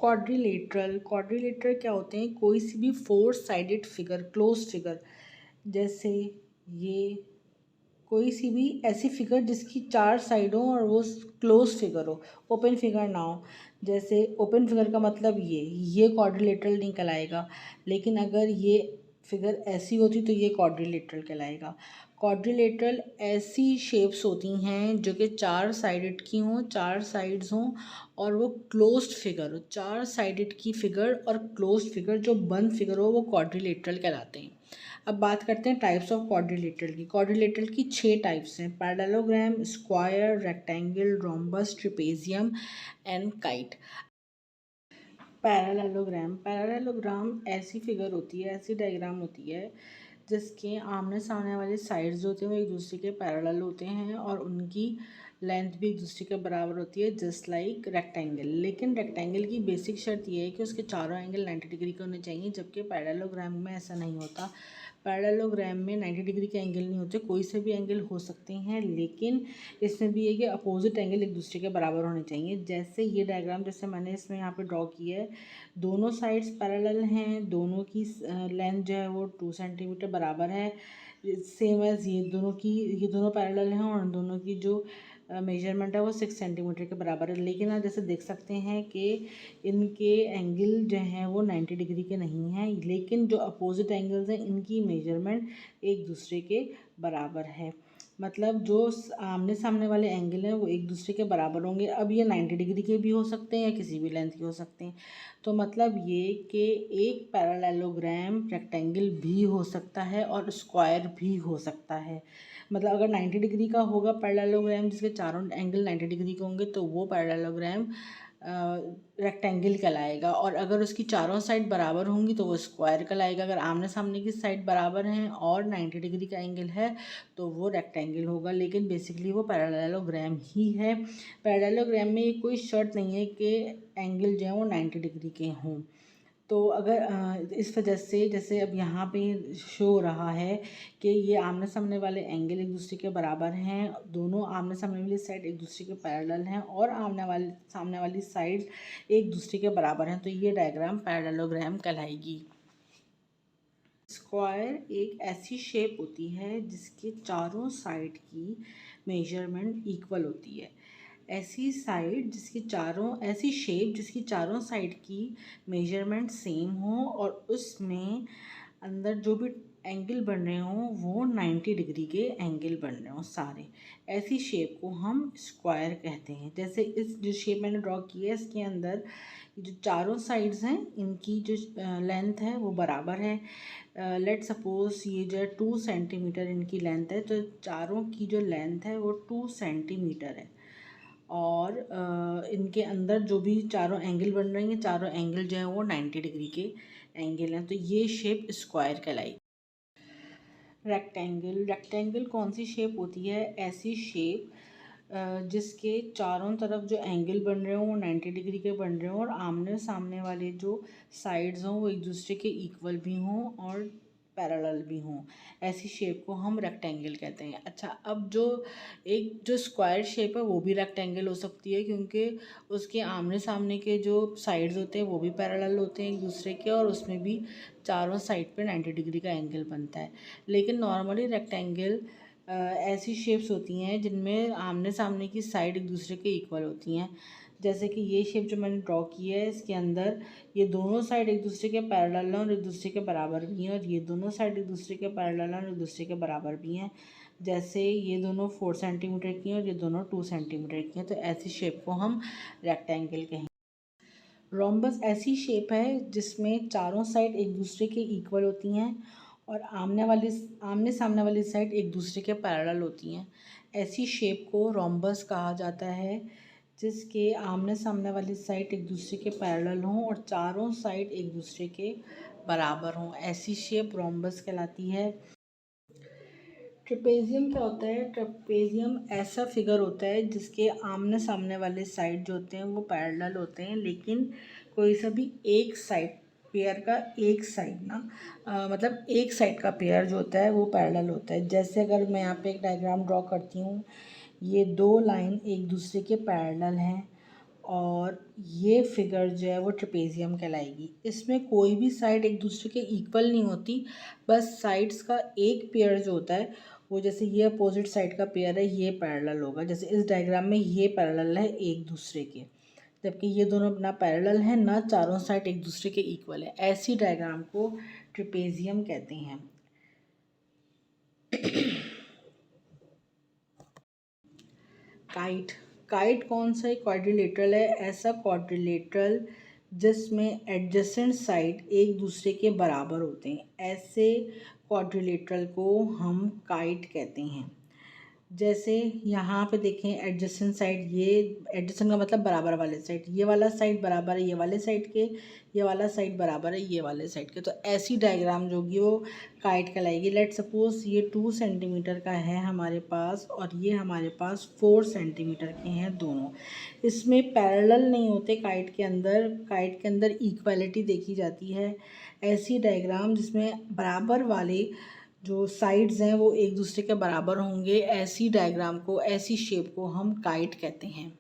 Quadrilateral क्या होते हैं? कोई सी भी four sided figure, close figure, जैसे ये कोई सी भी ऐसी फिगर जिसकी चार साइड हो और वो क्लोज फिगर हो, ओपन फिगर ना हो। जैसे ओपन फिगर का मतलब ये क्वाड्रिलेटरल नहीं कहलाएगा, लेकिन अगर ये फिगर ऐसी होती तो ये क्वाड्रिलेटरल कहलाएगा। क्वाड्रिलेटरल ऐसी शेप्स होती हैं जो कि चार साइडेड की हों, चार साइड्स हों और वो क्लोज्ड फिगर हो। चार साइडेड की फिगर और क्लोज्ड फिगर जो बंद फिगर हो वो क्वाड्रिलेटरल कहलाते हैं। अब बात करते हैं टाइप्स ऑफ क्वाड्रिलेटरल की। क्वाड्रिलेटरल की 6 टाइप्स हैं: parallelogram, square, rectangle, rhombus, trapezium and kite. Parallelogram ऐसी फिगर होती है, ऐसी डायग्राम होती है जिसके आमने सामने वाले साइड्स जो होते हैं वो एक दूसरे के पैरेलल होते हैं और उनकी लेंथ भी एक दूसरे के बराबर होती है, जस्ट लाइक रेक्टेंगल। लेकिन रेक्टेंगल की बेसिक शर्त ये है कि उसके चारों एंगल 90 डिग्री के होने चाहिए, जबकि पैरेललोग्राम में ऐसा नहीं होता। पैरेललोग्राम में 90 डिग्री के एंगल नहीं होते, कोई से भी एंगल हो सकते हैं, लेकिन इसमें भी है कि अपोजिट एंगल एक दूसरे के बराबर होने चाहिए। जैसे ये डायग्राम जैसे मैंने इसमें यहाँ पे ड्रॉ किया है, दोनों साइड्स पैरेलल हैं, दोनों की लेंथ जो है वो 2 सेंटीमीटर बराबर है, सेम एज ये दोनों पैरेलल हैं और दोनों की जो मेजरमेंट है वो 6 सेंटीमीटर के बराबर है। लेकिन आप जैसे देख सकते हैं कि इनके एंगल जो हैं वो 90 डिग्री के नहीं हैं, लेकिन जो अपोजिट एंगल्स हैं इनकी मेजरमेंट एक दूसरे के बराबर है। मतलब जो आमने सामने वाले एंगल हैं वो एक दूसरे के बराबर होंगे। अब ये 90 डिग्री के भी हो सकते हैं या किसी भी लेंथ के हो सकते हैं। तो मतलब ये कि एक पैरेललोग्राम रेक्टेंगल भी हो सकता है और स्क्वायर भी हो सकता है। मतलब अगर 90 डिग्री का होगा पैरेललोग्राम जिसके चारों एंगल 90 डिग्री के होंगे तो वो पैरेललोग्राम रेक्टेंगल कहलाएगा, और अगर उसकी चारों साइड बराबर होंगी तो वो स्क्वायर कहलाएगा। अगर आमने सामने की साइड बराबर हैं और 90 डिग्री का एंगल है तो वो रेक्टेंगल होगा, लेकिन बेसिकली वो पैरेललोग्राम ही है। पैरेललोग्राम में कोई शर्त नहीं है कि एंगल जो है वो 90 डिग्री के हों। तो अगर इस वजह से जैसे अब यहाँ पे शो हो रहा है कि ये आमने सामने वाले एंगल एक दूसरे के बराबर हैं, दोनों आमने सामने वाली साइड एक दूसरे के पैरेलल हैं और सामने वाली साइड एक दूसरे के बराबर हैं, तो ये डायग्राम पैरेललोग्राम कहलाएगी। स्क्वायर एक ऐसी शेप होती है जिसके चारों साइड की मेजरमेंट इक्वल होती है। ऐसी शेप जिसकी चारों साइड की मेजरमेंट सेम हो और उसमें अंदर जो भी एंगल बन रहे हों वो 90 डिग्री के एंगल बन रहे हों सारे, ऐसी शेप को हम स्क्वायर कहते हैं। जैसे इस जो शेप मैंने ड्रॉ की है इसके अंदर जो चारों साइड्स हैं इनकी जो लेंथ है वो बराबर है। लेट सपोज ये जो है 2 सेंटीमीटर इनकी लेंथ है, तो चारों की जो लेंथ है वो 2 सेंटीमीटर है। और इनके अंदर जो भी चारों एंगल बन रहे हैं चारों एंगल जो है वो 90 डिग्री के एंगल हैं, तो ये शेप स्क्वायर कहलाई। रेक्टेंगल कौन सी शेप होती है? ऐसी शेप जिसके चारों तरफ जो एंगल बन रहे हों वो 90 डिग्री के बन रहे हों और आमने सामने वाले जो साइड्स हों वो एक दूसरे के इक्वल भी हों और पैरेलल भी हों, ऐसी शेप को हम रेक्टेंगल कहते हैं। अच्छा, अब जो स्क्वायर शेप है वो भी रेक्टेंगल हो सकती है, क्योंकि उसके आमने सामने के जो साइड्स होते हैं वो भी पैरेलल होते हैं एक दूसरे के और उसमें भी चारों साइड पे 90 डिग्री का एंगल बनता है। लेकिन नॉर्मली रेक्टेंगल ऐसी शेप्स होती हैं जिनमें आमने सामने की साइड एक दूसरे के इक्वल होती हैं। जैसे कि ये शेप जो मैंने ड्रॉ की है इसके अंदर ये दोनों साइड एक दूसरे के पैरेलल हैं और एक दूसरे के बराबर भी हैं, और ये दोनों साइड एक दूसरे के पैरेलल हैं और एक दूसरे के बराबर भी हैं। जैसे ये दोनों 4 सेंटीमीटर की हैं और ये दोनों 2 सेंटीमीटर की हैं, तो ऐसी शेप को हम रेक्टेंगल कहेंगे। रोम्बस ऐसी शेप है जिसमें चारों साइड एक दूसरे के इक्वल होती हैं और आमने सामने वाली साइड एक दूसरे के पैरेलल होती हैं। ऐसी शेप को रोम्बस कहा जाता है जिसके आमने सामने वाली साइड एक दूसरे के पैरेलल हों और चारों साइड एक दूसरे के बराबर हों, ऐसी शेप रोम्बस कहलाती है। ट्रेपेजियम क्या होता है? ट्रेपेजियम ऐसा फिगर होता है जिसके आमने सामने वाले साइड जो होते हैं वो पैरेलल होते हैं, लेकिन कोई सा भी एक साइड पेयर का एक साइड मतलब एक साइड का पेयर जो होता है वो पैरेलल होता है। जैसे अगर मैं यहाँ पे एक डायग्राम ड्रॉ करती हूँ, ये दो लाइन एक दूसरे के पैरेलल हैं और ये फिगर जो है वो ट्रेपेजियम कहलाएगी। इसमें कोई भी साइड एक दूसरे के इक्वल नहीं होती, बस साइड्स का एक पेयर जो होता है वो, जैसे ये अपोजिट साइड का पेयर है, ये पैरेलल होगा। जैसे इस डायग्राम में ये पैरेलल है एक दूसरे के, जबकि ये दोनों ना पैरेलल हैं ना चारों साइड एक दूसरे के इक्वल है। ऐसी डायग्राम को ट्रेपेजियम कहते हैं। काइट, काइट कौन सा क्वाड्रिलेटरल है? ऐसा क्वाड्रिलेटरल जिसमें एडजेसेंट साइड एक दूसरे के बराबर होते हैं, ऐसे क्वाड्रिलेटरल को हम काइट कहते हैं। जैसे यहाँ पे देखें एडजेसेंट साइड, ये एडजेसेंट का मतलब बराबर वाले साइड, ये वाला साइड बराबर है ये वाले साइड के, ये वाला साइड बराबर है ये वाले साइड के, तो ऐसी डायग्राम जो होगी वो काइट कहलाएगी। लेट सपोज ये 2 सेंटीमीटर का है हमारे पास और ये हमारे पास 4 सेंटीमीटर के हैं दोनों। इसमें पैरेलल नहीं होते काइट के अंदर, काइट के अंदर इक्वालिटी देखी जाती है। ऐसी डायग्राम जिसमें बराबर वाले जो साइड्स हैं वो एक दूसरे के बराबर होंगे, ऐसी डायग्राम को, ऐसी शेप को हम काइट कहते हैं।